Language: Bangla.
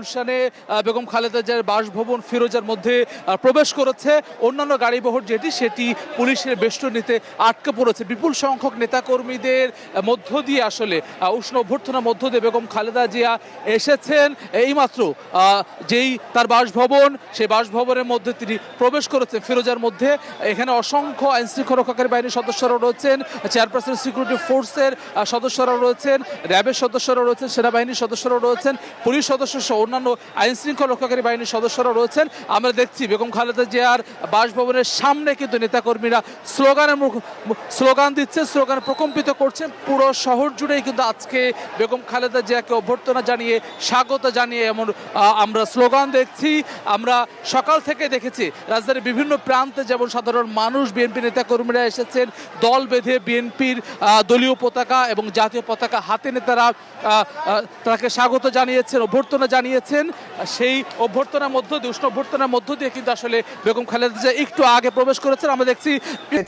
গুলশানে বেগম খালেদা জিয়ার বাসভবন ফিরোজার মধ্যে প্রবেশ করেছে। অন্যান্য গাড়িবহর যেটি সেটি পুলিশের বেষ্টনীতে আটকে পড়েছে। বিপুল সংখ্যক নেতাকর্মীদের মধ্য দিয়ে আসলে উষ্ণ অভ্যর্থনার মধ্য দিয়ে বেগম খালেদা জিয়া এসেছেন। এইমাত্র যেই তার বাসভবন, সেই বাসভবনের মধ্যে তিনি প্রবেশ করেছেন ফিরোজার মধ্যে। এখানে অসংখ্য আইন শৃঙ্খলা রক্ষাকারী বাহিনীর সদস্যরা রয়েছেন, চেয়ারপারসন সিকিউরিটি ফোর্সের সদস্যরা রয়েছেন, র্যাবের সদস্যরা রয়েছেন, সেনাবাহিনীর সদস্যরা রয়েছেন, পুলিশ সদস্য সহ অন্যান্য আইন শৃঙ্খলা রক্ষাকারী বাহিনীর সদস্যরা রয়েছেন। আমরা দেখছি বেগম খালেদা জিয়ার বাসভবনের সামনে কিন্তু নেতাকর্মীরা স্লোগান দিচ্ছে, স্লোগান প্রকম্পিত করছেন। পুরো শহর জুড়েই কিন্তু আজকে বেগম খালেদা জিয়াকে অভ্যর্থনা জানিয়ে, স্বাগত জানিয়ে এমন আমরা স্লোগান দেখছি। আমরা সকাল থেকে দেখেছি রাজধানীর বিভিন্ন প্রান্তে যেমন সাধারণ মানুষ, বিএনপি নেতাকর্মীরা এসেছেন দল বেঁধে, বিএনপির দলীয় পতাকা এবং জাতীয় পতাকা হাতে নেতারা তাকে স্বাগত জানিয়েছেন, অভ্যর্থনা জানিয়েছেন। সেই অভ্যর্থনার মধ্য দিয়ে, উষ্ণ অভ্যর্থনার মধ্য দিয়ে কিন্তু আসলে বেগম খালেদা জিয়া একটু আগে প্রবেশ করেছেন। আমরা দেখছি